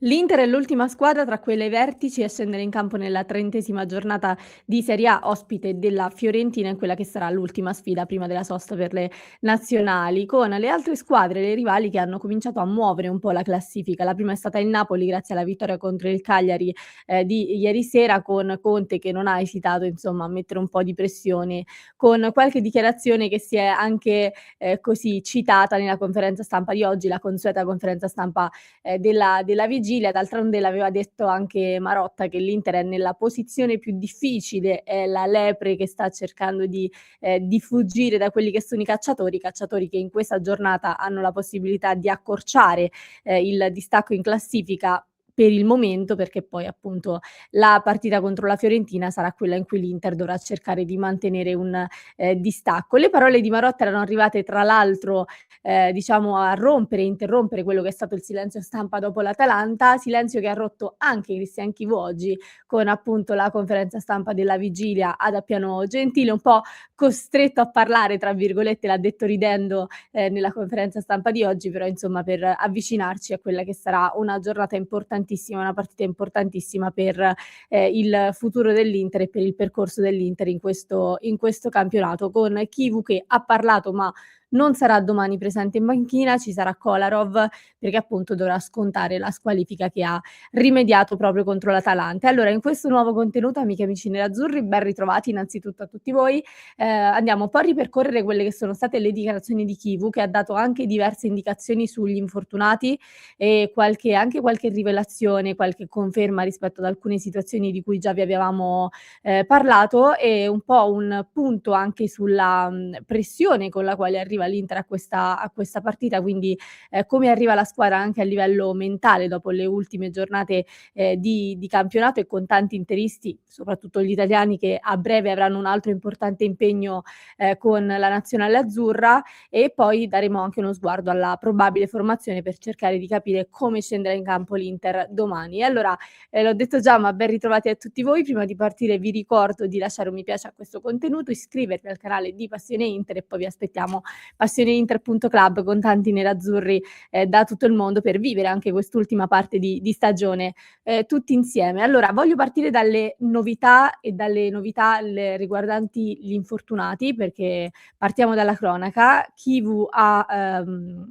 L'Inter è l'ultima squadra tra quelle ai vertici a scendere in campo nella 30ª giornata di Serie A, ospite della Fiorentina in quella che sarà l'ultima sfida prima della sosta per le nazionali, con le altre squadre, le rivali che hanno cominciato a muovere un po' la classifica. La prima è stata il Napoli grazie alla vittoria contro il Cagliari di ieri sera, con Conte che non ha esitato insomma a mettere un po' di pressione, con qualche dichiarazione che si è anche così citata nella conferenza stampa di oggi, la consueta conferenza stampa della vigilia. D'altronde l'aveva detto anche Marotta che l'Inter è nella posizione più difficile, è la lepre che sta cercando di fuggire da quelli che sono i cacciatori che in questa giornata hanno la possibilità di accorciare il distacco in classifica per il momento, perché poi appunto la partita contro la Fiorentina sarà quella in cui l'Inter dovrà cercare di mantenere un distacco. Le parole di Marotta erano arrivate tra l'altro diciamo a rompere e interrompere quello che è stato il silenzio stampa dopo l'Atalanta, silenzio che ha rotto anche Christian Chivu oggi con appunto la conferenza stampa della vigilia ad Appiano Gentile, un po' costretto a parlare, tra virgolette, l'ha detto ridendo nella conferenza stampa di oggi, però insomma per avvicinarci a quella che sarà una giornata importantissima, una partita importantissima per il futuro dell'Inter e per il percorso dell'Inter in questo campionato, con Chivu che ha parlato ma non sarà domani presente in panchina, ci sarà Kolarov perché appunto dovrà scontare la squalifica che ha rimediato proprio contro l'Atalanta. E allora in questo nuovo contenuto, amiche e amici nerazzurri, ben ritrovati innanzitutto a tutti voi. Andiamo un po' a ripercorrere quelle che sono state le dichiarazioni di Chivu, che ha dato anche diverse indicazioni sugli infortunati e anche qualche rivelazione, qualche conferma rispetto ad alcune situazioni di cui già vi avevamo parlato, e un po' un punto anche sulla pressione con la quale arriva l'Inter a questa partita, quindi come arriva la squadra anche a livello mentale dopo le ultime giornate di campionato, e con tanti interisti, soprattutto gli italiani, che a breve avranno un altro importante impegno con la nazionale azzurra. E poi daremo anche uno sguardo alla probabile formazione per cercare di capire come scenderà in campo l'Inter domani. E allora l'ho detto già, ma ben ritrovati a tutti voi. Prima di partire vi ricordo di lasciare un mi piace a questo contenuto, iscrivervi al canale di Passione Inter e poi vi aspettiamo passioneinter.club con tanti nerazzurri da tutto il mondo per vivere anche quest'ultima parte di stagione tutti insieme. Allora, voglio partire dalle novità e dalle novità riguardanti gli infortunati, perché partiamo dalla cronaca. Chivu ha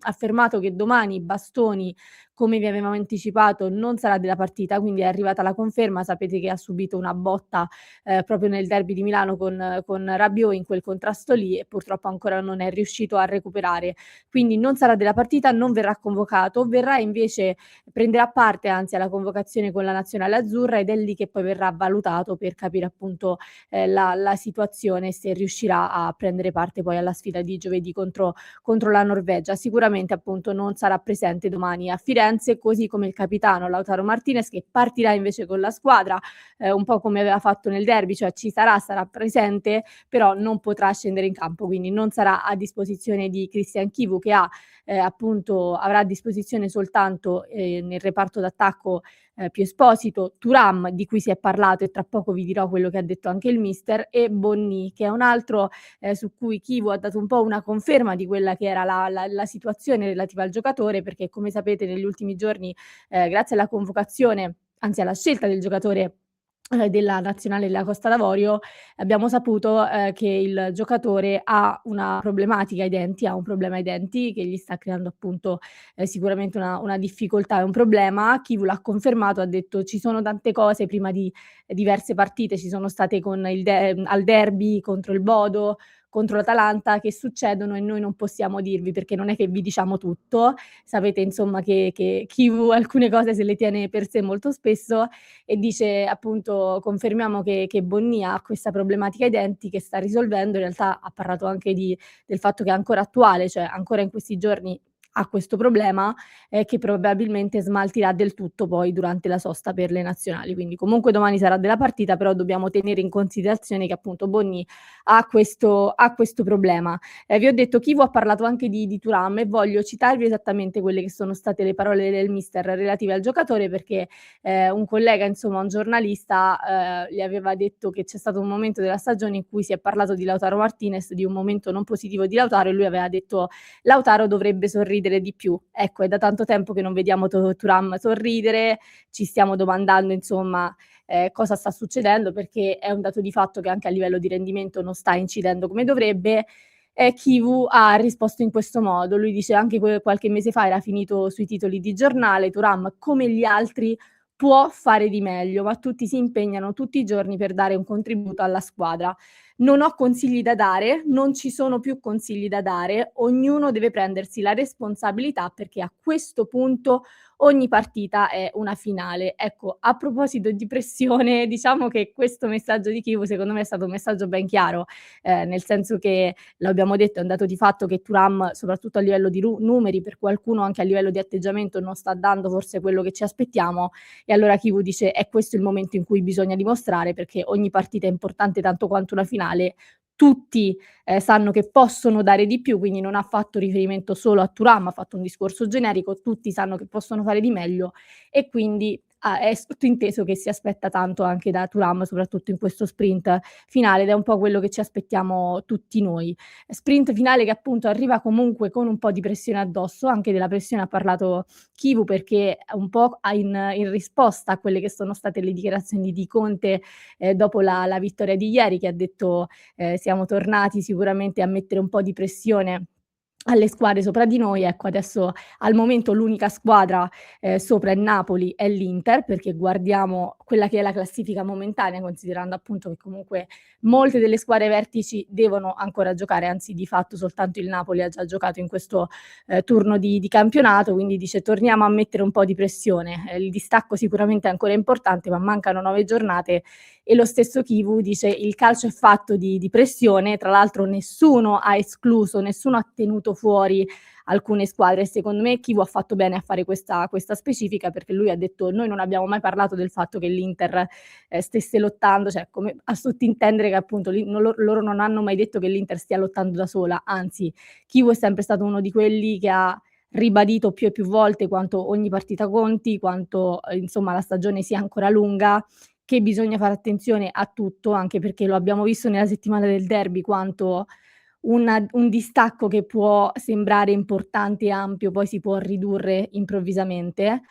affermato che domani Bastoni, come vi avevamo anticipato, non sarà della partita, quindi è arrivata la conferma. Sapete che ha subito una botta proprio nel derby di Milano con Rabiot in quel contrasto lì, e purtroppo ancora non è riuscito a recuperare. Quindi non sarà della partita, non verrà convocato, verrà invece prenderà parte anzi alla convocazione con la nazionale azzurra, ed è lì che poi verrà valutato per capire appunto la situazione, se riuscirà a prendere parte poi alla sfida di giovedì contro la Norvegia. Sicuramente appunto non sarà presente domani a Firenze, così come il capitano Lautaro Martinez, che partirà invece con la squadra, un po' come aveva fatto nel derby, cioè sarà presente, però non potrà scendere in campo, quindi non sarà a disposizione di Christian Chivu, che appunto avrà a disposizione soltanto nel reparto d'attacco più Esposito, Thuram, di cui si è parlato e tra poco vi dirò quello che ha detto anche il mister, e Bonni, che è un altro su cui Chivu ha dato un po' una conferma di quella che era la situazione relativa al giocatore, perché come sapete negli ultimi giorni, grazie alla convocazione, anzi alla scelta del giocatore della nazionale della Costa d'Avorio, abbiamo saputo che il giocatore ha una problematica ai denti, ha un problema ai denti che gli sta creando appunto sicuramente una difficoltà e un problema. Chivu l'ha confermato, ha detto: "Ci sono tante cose prima di diverse partite, ci sono state con al derby contro il Bodo, contro l'Atalanta, che succedono e noi non possiamo dirvi perché non è che vi diciamo tutto". Sapete insomma che Chivu alcune cose se le tiene per sé molto spesso, e dice appunto: "Confermiamo che Bonni ha questa problematica ai denti che sta risolvendo". In realtà ha parlato anche del fatto che è ancora attuale, cioè ancora in questi giorni ha questo problema, che probabilmente smaltirà del tutto poi durante la sosta per le nazionali. Quindi comunque domani sarà della partita, però dobbiamo tenere in considerazione che appunto Bonni ha questo problema. Vi ho detto Chivu ha parlato anche di Thuram, e voglio citarvi esattamente quelle che sono state le parole del mister relative al giocatore, perché un collega, insomma un giornalista, gli aveva detto che c'è stato un momento della stagione in cui si è parlato di Lautaro Martinez, di un momento non positivo di Lautaro, e lui aveva detto: "Lautaro dovrebbe sorridere sorridere di più. Ecco, è da tanto tempo che non vediamo Thuram sorridere, ci stiamo domandando insomma, cosa sta succedendo, perché è un dato di fatto che anche a livello di rendimento non sta incidendo come dovrebbe. E Kivu ha risposto in questo modo. Lui dice anche qualche mese fa era finito sui titoli di giornale: "Thuram, come gli altri, può fare di meglio, ma tutti si impegnano tutti i giorni per dare un contributo alla squadra. Non ho consigli da dare, non ci sono più consigli da dare, ognuno deve prendersi la responsabilità perché a questo punto ogni partita è una finale." Ecco, a proposito di pressione, diciamo che questo messaggio di Kivu secondo me è stato un messaggio ben chiaro, nel senso che lo abbiamo detto, è un dato di fatto che Thuram, soprattutto a livello di numeri, per qualcuno anche a livello di atteggiamento, non sta dando forse quello che ci aspettiamo, e allora Kivu dice: "È questo il momento in cui bisogna dimostrare, perché ogni partita è importante tanto quanto una finale, tutti, sanno che possono dare di più", quindi non ha fatto riferimento solo a Thuram, ha fatto un discorso generico, tutti sanno che possono fare di meglio e quindi è sottointeso che si aspetta tanto anche da Thuram, soprattutto in questo sprint finale, ed è un po' quello che ci aspettiamo tutti noi. Sprint finale che appunto arriva comunque con un po' di pressione addosso, anche della pressione ha parlato Kivu, perché un po' in risposta a quelle che sono state le dichiarazioni di Conte, dopo la vittoria di ieri, che ha detto: "Siamo tornati sicuramente a mettere un po' di pressione alle squadre sopra di noi". Ecco, adesso al momento l'unica squadra, sopra il Napoli è l'Inter, perché guardiamo quella che è la classifica momentanea, considerando appunto che comunque molte delle squadre vertici devono ancora giocare, anzi di fatto soltanto il Napoli ha già giocato in questo, turno di campionato, quindi dice: "Torniamo a mettere un po' di pressione". Il distacco sicuramente è ancora importante, ma mancano 9 giornate, e lo stesso Kivu dice: "Il calcio è fatto di pressione", tra l'altro nessuno ha escluso, nessuno ha tenuto fuori alcune squadre, e secondo me Kivu ha fatto bene a fare questa specifica, perché lui ha detto: "Noi non abbiamo mai parlato del fatto che l'Inter, stesse lottando", cioè come a sottintendere che appunto loro non hanno mai detto che l'Inter stia lottando da sola, anzi Kivu è sempre stato uno di quelli che ha ribadito più e più volte quanto ogni partita conti, quanto, insomma la stagione sia ancora lunga, che bisogna fare attenzione a tutto, anche perché lo abbiamo visto nella settimana del derby quanto un distacco che può sembrare importante e ampio, poi si può ridurre improvvisamente,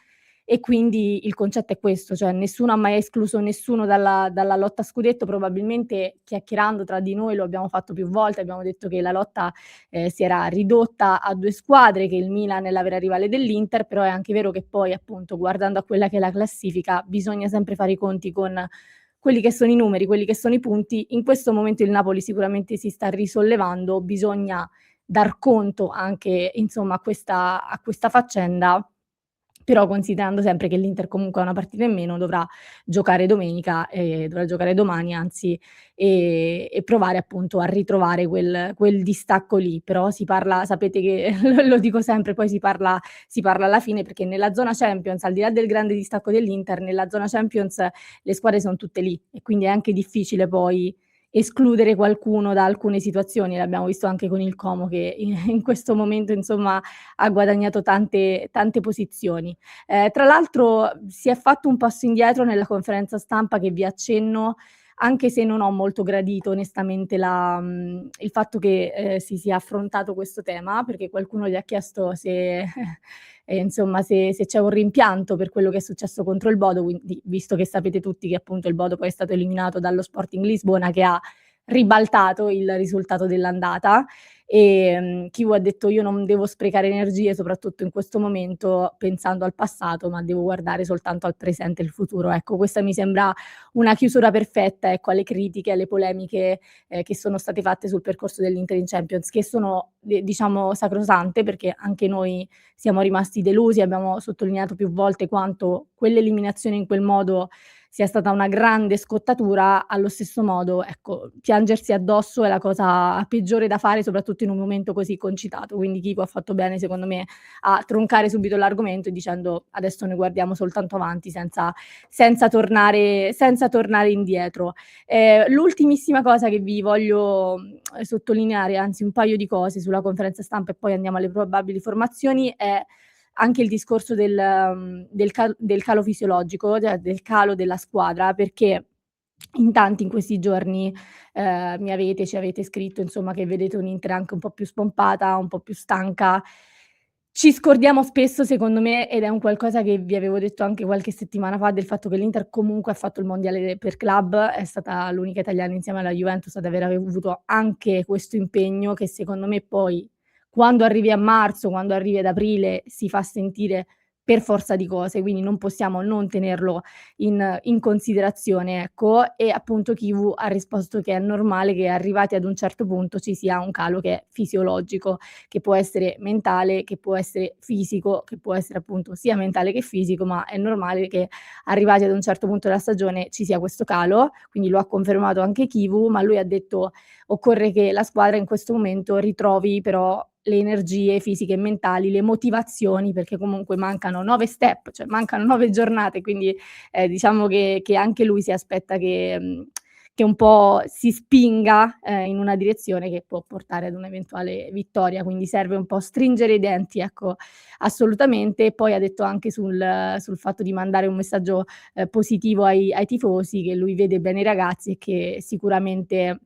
e quindi il concetto è questo, cioè nessuno ha mai escluso nessuno dalla lotta a scudetto. Probabilmente chiacchierando tra di noi lo abbiamo fatto più volte, abbiamo detto che la lotta, si era ridotta a 2 squadre, che il Milan è la vera rivale dell'Inter, però è anche vero che poi appunto guardando a quella che è la classifica, bisogna sempre fare i conti con quelli che sono i numeri, quelli che sono i punti. In questo momento il Napoli sicuramente si sta risollevando, bisogna dar conto anche insomma a questa faccenda, però considerando sempre che l'Inter comunque ha una partita in meno, dovrà giocare domenica, dovrà giocare domani anzi, e provare appunto a ritrovare quel distacco lì. Però si parla, sapete che lo dico sempre, poi si parla alla fine, perché nella zona Champions, al di là del grande distacco dell'Inter, nella zona Champions le squadre son tutte lì, e quindi è anche difficile poi escludere qualcuno da alcune situazioni. L'abbiamo visto anche con il Como che in questo momento insomma ha guadagnato tante posizioni. Tra l'altro si è fatto un passo indietro nella conferenza stampa che vi accenno, anche se non ho molto gradito onestamente il fatto che, si sia affrontato questo tema, perché qualcuno gli ha chiesto se insomma se c'è un rimpianto per quello che è successo contro il Bodo, quindi visto che sapete tutti che appunto il Bodo poi è stato eliminato dallo Sporting Lisbona, che ha ribaltato il risultato dell'andata. Kivu ha detto: "Io non devo sprecare energie, soprattutto in questo momento, pensando al passato, ma devo guardare soltanto al presente e il futuro." Ecco, questa mi sembra una chiusura perfetta, ecco, alle critiche, alle polemiche, che sono state fatte sul percorso dell'Inter in Champions, che sono diciamo sacrosante, perché anche noi siamo rimasti delusi, abbiamo sottolineato più volte quanto quell'eliminazione in quel modo sia stata una grande scottatura. Allo stesso modo, ecco, piangersi addosso è la cosa peggiore da fare, soprattutto in un momento così concitato. Quindi Chico ha fatto bene, secondo me, a troncare subito l'argomento e dicendo: "Adesso noi guardiamo soltanto avanti senza tornare indietro". L'ultimissima cosa che vi voglio, sottolineare, anzi un paio di cose sulla conferenza stampa e poi andiamo alle probabili formazioni, è anche il discorso del calo fisiologico, cioè del calo della squadra, perché in tanti in questi giorni, ci avete scritto insomma che vedete un'Inter anche un po' più spompata, un po' più stanca. Ci scordiamo spesso secondo me, ed è un qualcosa che vi avevo detto anche qualche settimana fa, del fatto che l'Inter comunque ha fatto il mondiale per club, è stata l'unica italiana insieme alla Juventus ad aver avuto anche questo impegno che secondo me poi, quando arrivi a marzo, quando arrivi ad aprile, si fa sentire per forza di cose, quindi non possiamo non tenerlo in considerazione, ecco. E appunto Kivu ha risposto che è normale che arrivati ad un certo punto ci sia un calo che è fisiologico, che può essere mentale, che può essere fisico, che può essere appunto sia mentale che fisico, ma è normale che arrivati ad un certo punto della stagione ci sia questo calo, quindi lo ha confermato anche Kivu, ma lui ha detto: "Occorre che la squadra in questo momento ritrovi però le energie fisiche e mentali, le motivazioni", perché comunque mancano 9 step, cioè mancano 9 giornate, quindi, diciamo che anche lui si aspetta che un po' si spinga, in una direzione che può portare ad un'eventuale vittoria, quindi serve un po' stringere i denti, ecco, assolutamente. E poi ha detto anche sul fatto di mandare un messaggio, positivo ai tifosi, che lui vede bene i ragazzi e che sicuramente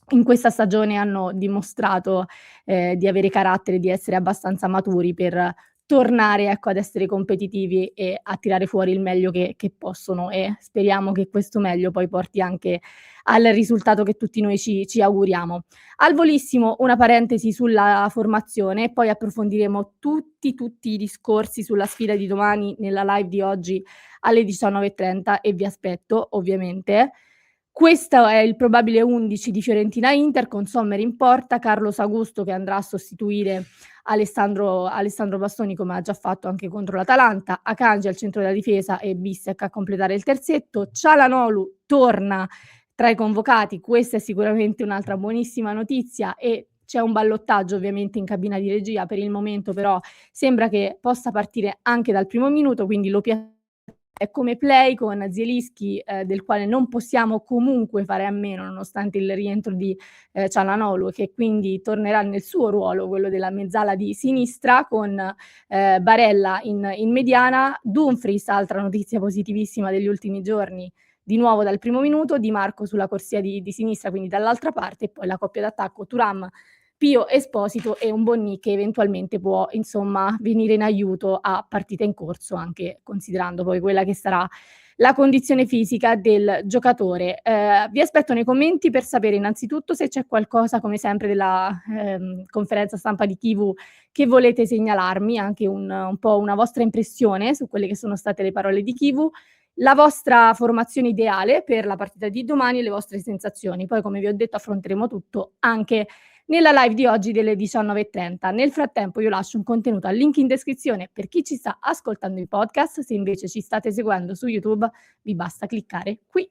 in questa stagione hanno dimostrato, di avere carattere, di essere abbastanza maturi per tornare, ecco, ad essere competitivi e a tirare fuori il meglio che possono, e speriamo che questo meglio poi porti anche al risultato che tutti noi ci auguriamo. Al volissimo una parentesi sulla formazione, poi approfondiremo tutti i discorsi sulla sfida di domani nella live di oggi alle 19:30 e vi aspetto ovviamente. Questo è il probabile 11 di Fiorentina-Inter, con Sommer in porta, Carlos Augusto che andrà a sostituire Alessandro Bastoni, come ha già fatto anche contro l'Atalanta, Akanji al centro della difesa e Bissek a completare il terzetto. Çalhanoğlu torna tra i convocati, questa è sicuramente un'altra buonissima notizia, e c'è un ballottaggio ovviamente in cabina di regia, per il momento però sembra che possa partire anche dal primo minuto, quindi lo è come play con Zielinski, del quale non possiamo comunque fare a meno nonostante il rientro di, Çalhanoğlu, che quindi tornerà nel suo ruolo, quello della mezzala di sinistra, con, Barella in mediana, Dumfries, altra notizia positivissima degli ultimi giorni, di nuovo dal primo minuto, Di Marco sulla corsia di sinistra, quindi dall'altra parte, e poi la coppia d'attacco Thuram, Pio Esposito e un Bonni che eventualmente può, insomma, venire in aiuto a partita in corso, anche considerando poi quella che sarà la condizione fisica del giocatore. Vi aspetto nei commenti per sapere innanzitutto se c'è qualcosa, come sempre, della, conferenza stampa di Kivu che volete segnalarmi, anche un po' una vostra impressione su quelle che sono state le parole di Kivu, la vostra formazione ideale per la partita di domani e le vostre sensazioni. Poi, come vi ho detto, affronteremo tutto anche nella live di oggi delle 19:30. Nel frattempo io lascio un contenuto al link in descrizione per chi ci sta ascoltando in podcast, se invece ci state seguendo su YouTube vi basta cliccare qui.